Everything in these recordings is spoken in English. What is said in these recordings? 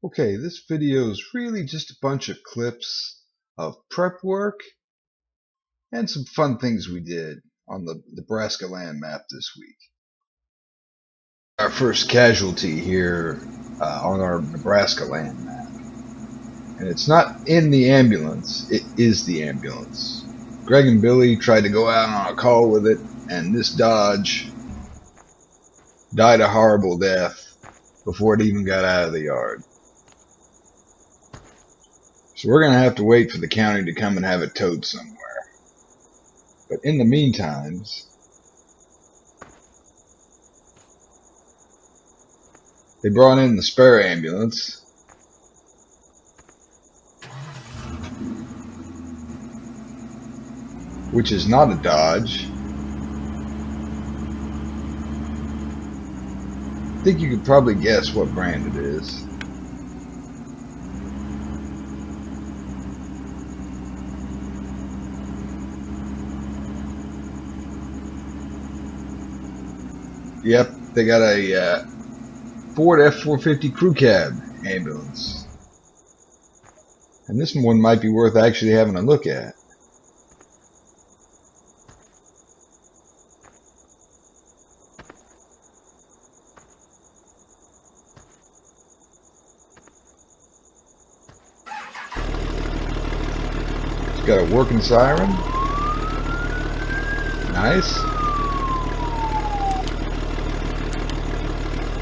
Okay, this video is really just a bunch of clips of prep work and some fun things we did on the Nebraska Land Map this week. Our first casualty here on our Nebraska Land Map. And it's not in the ambulance, it is the ambulance. Greg and Billy tried to go out on a call with it, and this Dodge died a horrible death before it even got out of the yard. So we're going to have to wait for the county to come and have it towed somewhere. But in the meantime, they brought in the spare ambulance. Which is not a Dodge. I think you could probably guess what brand it is. Yep, they got a Ford F-450 crew cab ambulance. And this one might be worth actually having a look at. It's got a working siren. Nice.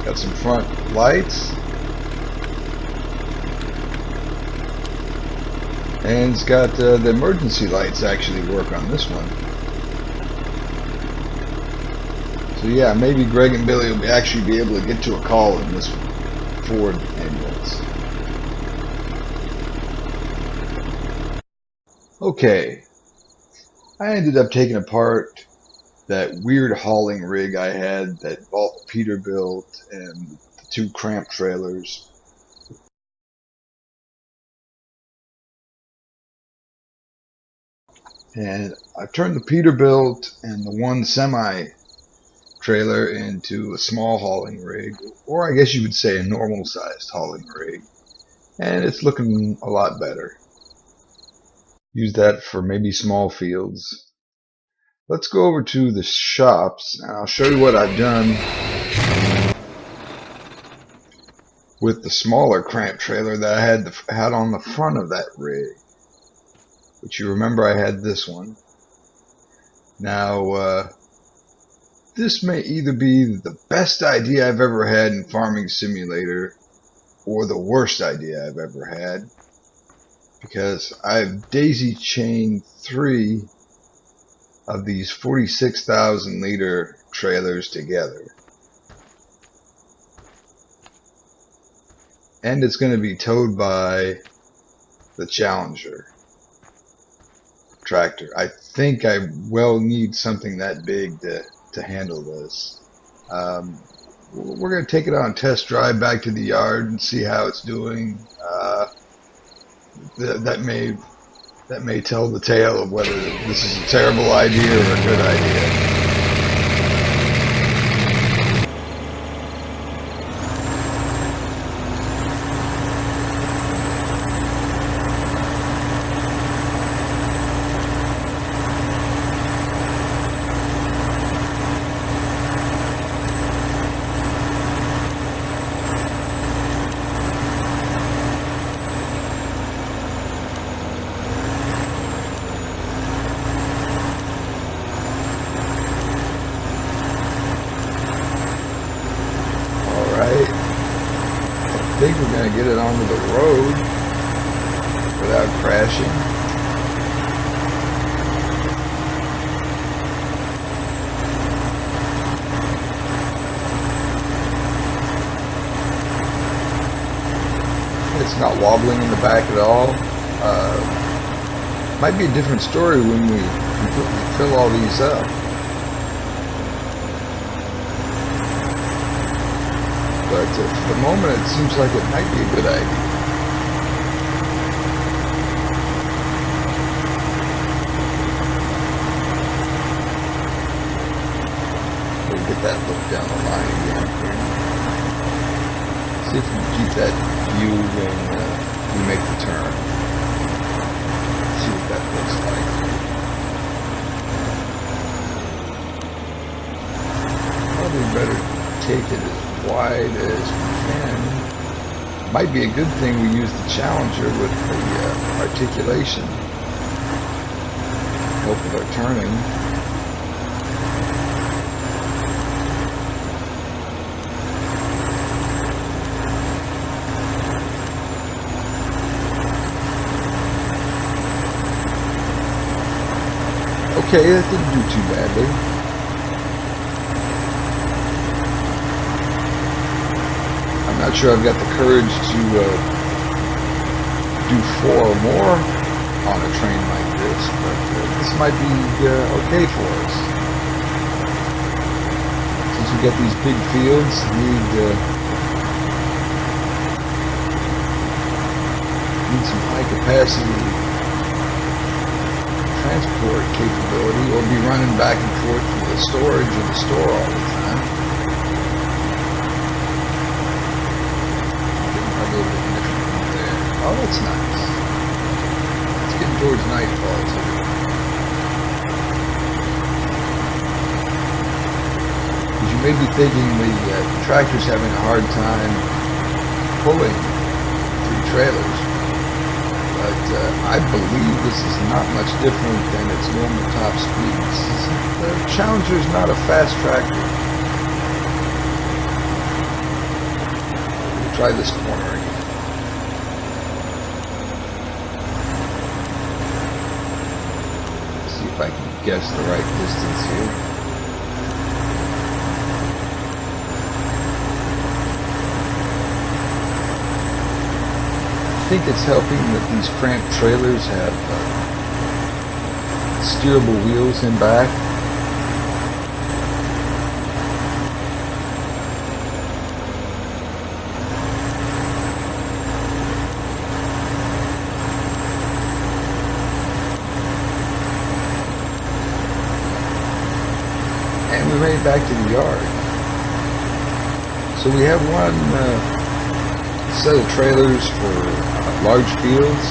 Got some front lights, and it's got the emergency lights actually work on this one. So yeah, maybe Greg and Billy will actually be able to get to a call in this Ford ambulance. Okay, I ended up taking apart that weird hauling rig I had that Peter built and the two cramp trailers. And I turned the Peterbilt and the one semi trailer into a small hauling rig, or I guess you would say a normal sized hauling rig. And it's looking a lot better. Use that for maybe small fields. Let's go over to the shops and I'll show you what I've done with the smaller cramp trailer that I had on the front of that rig. But you remember I had this one. Now, this may either be the best idea I've ever had in Farming Simulator or the worst idea I've ever had, because I've daisy chained 3 of these 46,000 liter trailers together. And it's going to be towed by the Challenger tractor. I think I will need something that big to handle this. We're going to take it on a test drive back to the yard and see how it's doing. That may tell the tale of whether this is a terrible idea or a good idea. I think we're going to get it onto the road without crashing. It's not wobbling in the back at all. Might be a different story when we completely fill all these up. But for the moment, it seems like it might be a good idea. We'll get that look down the line again here. See if we can keep that view when we make the turn. See what that looks like. Probably better take it as wide as we can. Might be a good thing we use the Challenger with the articulation. Help with our turning. Okay, that didn't do too badly. I'm not sure I've got the courage to do 4 or more on a train like this, but this might be okay for us. Since we got these big fields, need some high capacity transport capability, or be running back and forth to the storage of the store all the time. Getting a little bit different there. Oh, that's nice. It's getting towards nightfall too. Because you may be thinking the tractor's having a hard time pulling 3 trailers. But I believe this is not much different than its normal top speeds. The Challenger's not a fast tractor. We'll try this corner again. See if I can guess the right distance here. I think it's helping that these cramped trailers have steerable wheels in back. And we made it back to the yard. So we have one set of trailers for large fields,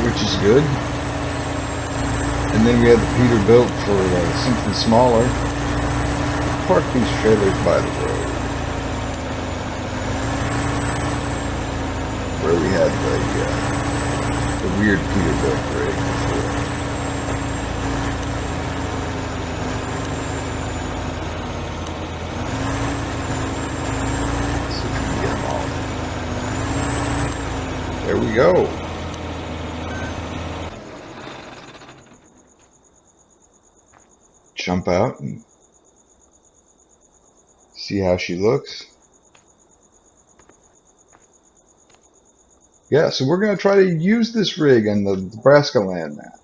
which is good. And then we have the Peterbilt for something smaller. Park these trailers by the road, where we had the weird Peterbilt rig before. See if we can get them all. There we go. Jump out and see how she looks. Yeah, so we're going to try to use this rig on the Nebraska Land Map.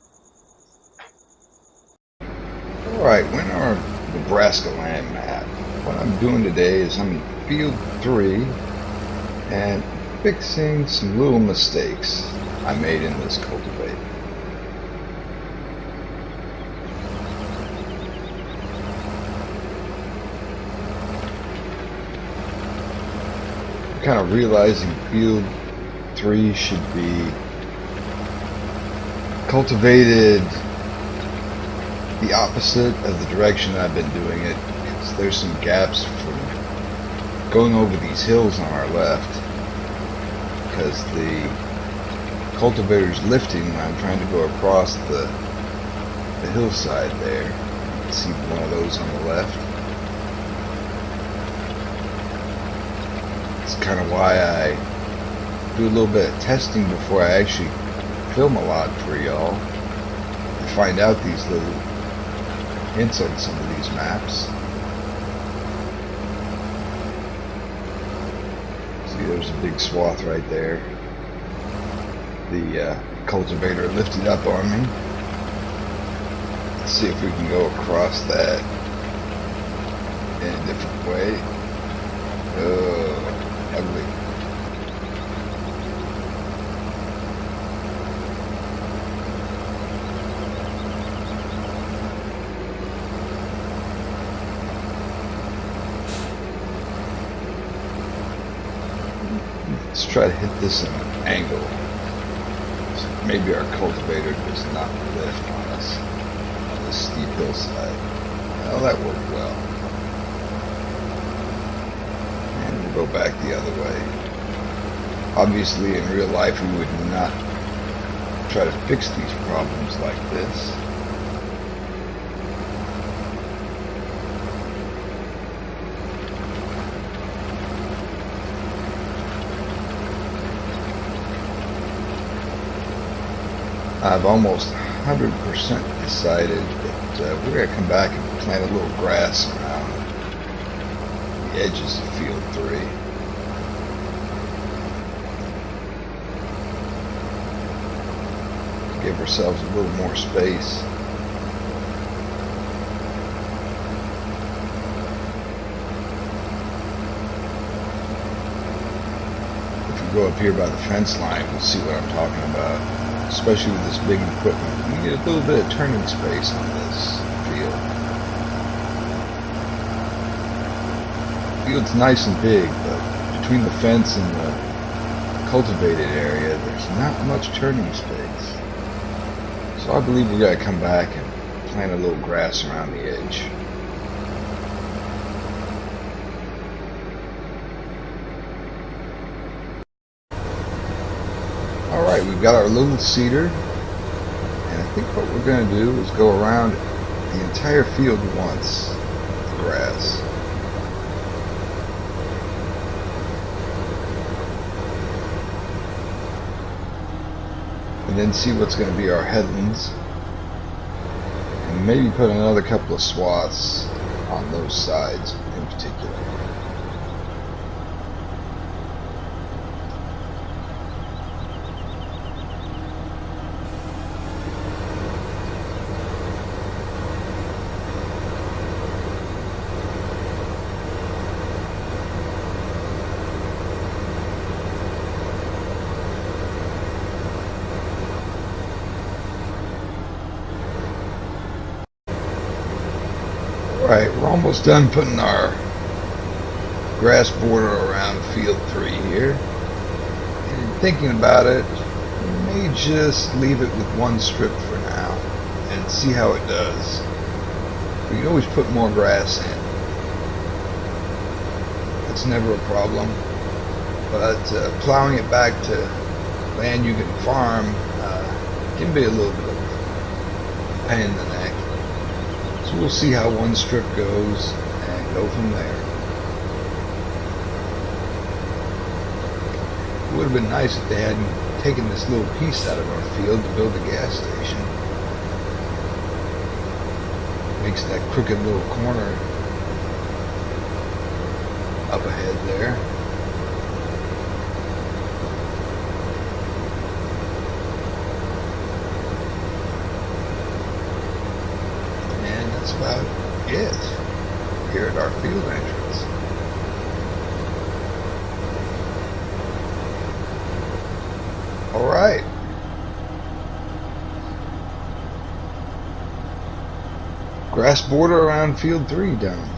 Alright, we're in our Nebraska Land Map. What I'm doing today is I'm in field 3 and fixing some little mistakes I made in this cultivator. I'm kind of realizing field 3 should be cultivated the opposite of the direction I've been doing it, because there's some gaps from going over these hills on our left, because the cultivator's lifting when I'm trying to go across the hillside there. You can see one of those on the left. It's kind of why I do a little bit of testing before I actually film a lot for y'all, to find out these little hints on some of these maps. See, there's a big swath right there. The cultivator lifted up on me. Let's see if we can go across that in a different way. Oh, ugly. Let's try to hit this in an angle. So maybe our cultivator does not lift on us on this steep hillside. Well, that worked well. And we'll go back the other way. Obviously, in real life, we would not try to fix these problems like this. I've almost 100% decided that we're going to come back and plant a little grass around the edges of field 3. Give ourselves a little more space. If we go up here by the fence line, we'll see what I'm talking about. Especially with this big equipment, we get a little bit of turning space on this field. The field's nice and big, but between the fence and the cultivated area, there's not much turning space. So I believe we gotta come back and plant a little grass around the edge. Alright, we've got our little cedar, and I think what we're going to do is go around the entire field once with the grass. And then see what's going to be our headlands, and maybe put another couple of swaths on those sides in particular. Alright, we're almost done putting our grass border around field 3 here. And thinking about it, we may just leave it with one strip for now and see how it does. We can always put more grass in. That's never a problem. But plowing it back to land you can farm can be a little bit of a pain in the neck. So we'll see how one strip goes and go from there. It would have been nice if they hadn't taken this little piece out of our field to build a gas station. Makes that crooked little corner up ahead there. That's about it here at our field entrance. Alright. Grass border around field 3 done.